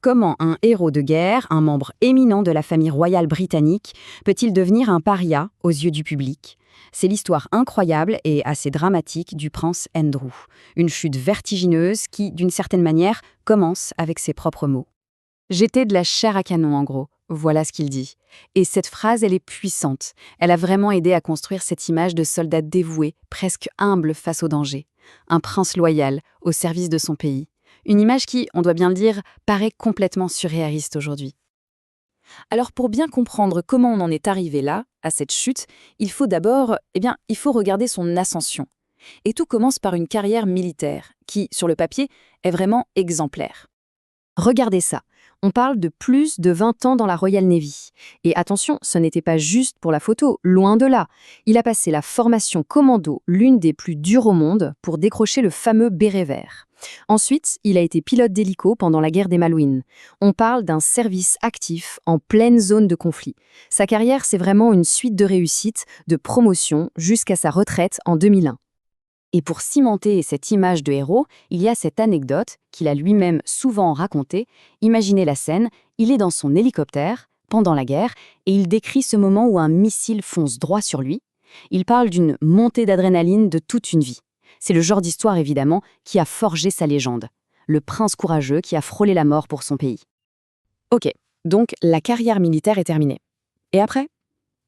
Comment un héros de guerre, un membre éminent de la famille royale britannique, peut-il devenir un paria aux yeux du public? C'est l'histoire incroyable et assez dramatique du prince Andrew. Une chute vertigineuse qui, d'une certaine manière, commence avec ses propres mots. J'étais de la chair à canon, en gros. Voilà ce qu'il dit. Et cette phrase, elle est puissante. Elle a vraiment aidé à construire cette image de soldat dévoué, presque humble face au danger. Un prince loyal, au service de son pays. Une image qui, on doit bien le dire, paraît complètement surréaliste aujourd'hui. Alors pour bien comprendre comment on en est arrivé là, à cette chute, il faut d'abord, il faut regarder son ascension. Et tout commence par une carrière militaire, qui, sur le papier, est vraiment exemplaire. Regardez ça, on parle de plus de 20 ans dans la Royal Navy. Et attention, ce n'était pas juste pour la photo, loin de là. Il a passé la formation commando, l'une des plus dures au monde, pour décrocher le fameux béret vert. Ensuite, il a été pilote d'hélico pendant la guerre des Malouines. On parle d'un service actif en pleine zone de conflit. Sa carrière, c'est vraiment une suite de réussites, de promotions, jusqu'à sa retraite en 2001. Et pour cimenter cette image de héros, il y a cette anecdote qu'il a lui-même souvent racontée. Imaginez la scène, il est dans son hélicoptère, pendant la guerre, et il décrit ce moment où un missile fonce droit sur lui. Il parle d'une montée d'adrénaline de toute une vie. C'est le genre d'histoire, évidemment, qui a forgé sa légende. Le prince courageux qui a frôlé la mort pour son pays. Ok, donc la carrière militaire est terminée. Et après?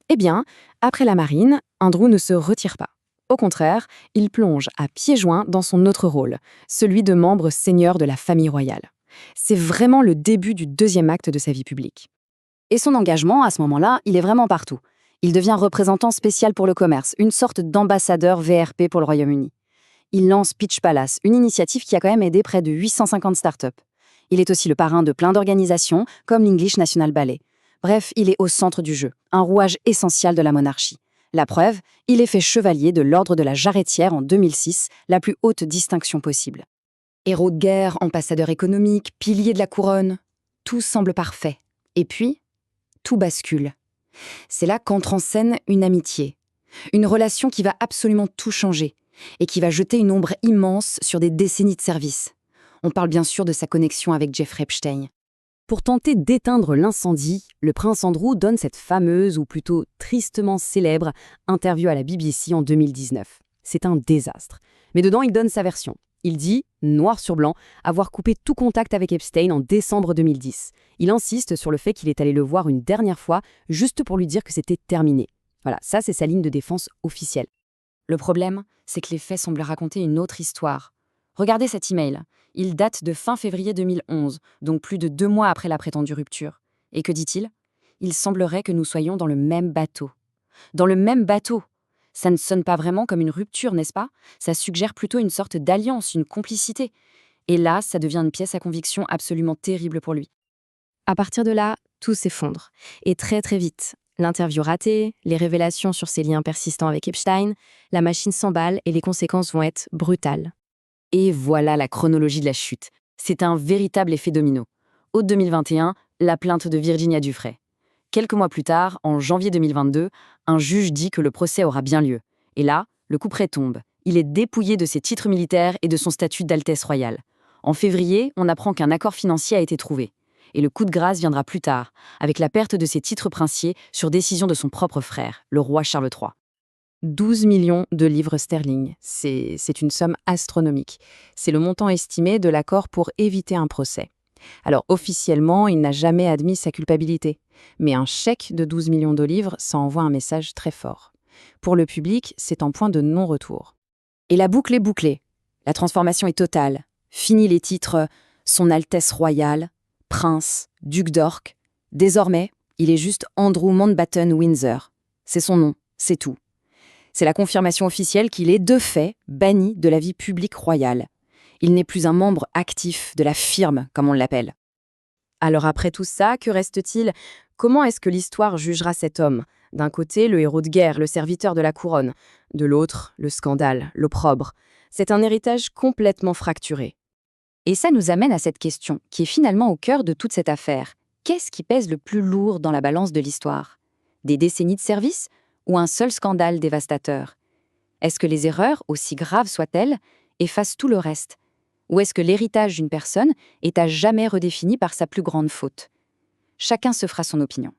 Eh bien, après la marine, Andrew ne se retire pas. Au contraire, il plonge à pieds joints dans son autre rôle, celui de membre seigneur de la famille royale. C'est vraiment le début du deuxième acte de sa vie publique. Et son engagement, à ce moment-là, il est vraiment partout. Il devient représentant spécial pour le commerce, une sorte d'ambassadeur VRP pour le Royaume-Uni. Il lance Pitch Palace, une initiative qui a quand même aidé près de 850 startups. Il est aussi le parrain de plein d'organisations, comme l'English National Ballet. Bref, il est au centre du jeu, un rouage essentiel de la monarchie. La preuve, il est fait chevalier de l'ordre de la Jarretière en 2006, la plus haute distinction possible. Héros de guerre, ambassadeur économique, pilier de la couronne, tout semble parfait. Et puis, tout bascule. C'est là qu'entre en scène une amitié. Une relation qui va absolument tout changer et qui va jeter une ombre immense sur des décennies de service. On parle bien sûr de sa connexion avec Jeffrey Epstein. Pour tenter d'éteindre l'incendie, le prince Andrew donne cette fameuse, ou plutôt tristement célèbre, interview à la BBC en 2019. C'est un désastre. Mais dedans, il donne sa version. Il dit, noir sur blanc, avoir coupé tout contact avec Epstein en décembre 2010. Il insiste sur le fait qu'il est allé le voir une dernière fois, juste pour lui dire que c'était terminé. Voilà, ça c'est sa ligne de défense officielle. Le problème, c'est que les faits semblent raconter une autre histoire. Regardez cet email. Il date de fin février 2011, donc plus de 2 mois après la prétendue rupture. Et que dit-il? Il semblerait que nous soyons dans le même bateau. Dans le même bateau! Ça ne sonne pas vraiment comme une rupture, n'est-ce pas? Ça suggère plutôt une sorte d'alliance, une complicité. Et là, ça devient une pièce à conviction absolument terrible pour lui. À partir de là, tout s'effondre. Et très très vite. L'interview ratée, les révélations sur ses liens persistants avec Epstein, la machine s'emballe et les conséquences vont être brutales. Et voilà la chronologie de la chute. C'est un véritable effet domino. Août 2021, la plainte de Virginia Giuffre. Quelques mois plus tard, en janvier 2022, un juge dit que le procès aura bien lieu. Et là, le couperet tombe. Il est dépouillé de ses titres militaires et de son statut d'Altesse royale. En février, on apprend qu'un accord financier a été trouvé. Et le coup de grâce viendra plus tard, avec la perte de ses titres princiers sur décision de son propre frère, le roi Charles III. 12 millions de livres sterling. C'est une somme astronomique. C'est le montant estimé de l'accord pour éviter un procès. Alors officiellement, il n'a jamais admis sa culpabilité. Mais un chèque de 12 millions de livres, ça envoie un message très fort. Pour le public, c'est en point de non-retour. Et la boucle est bouclée. La transformation est totale. Fini les titres « Son Altesse Royale »,« Prince »,« Duc d'Orc ». Désormais, il est juste Andrew Mountbatten Windsor. C'est son nom, c'est tout. C'est la confirmation officielle qu'il est, de fait, banni de la vie publique royale. Il n'est plus un membre actif de la firme, comme on l'appelle. Alors après tout ça, que reste-t-il? Comment est-ce que l'histoire jugera cet homme? D'un côté, le héros de guerre, le serviteur de la couronne. De l'autre, le scandale, l'opprobre. C'est un héritage complètement fracturé. Et ça nous amène à cette question, qui est finalement au cœur de toute cette affaire. Qu'est-ce qui pèse le plus lourd dans la balance de l'histoire? Des décennies de service? Ou un seul scandale dévastateur? Est-ce que les erreurs, aussi graves soient-elles, effacent tout le reste? Ou est-ce que l'héritage d'une personne est à jamais redéfini par sa plus grande faute? Chacun se fera son opinion.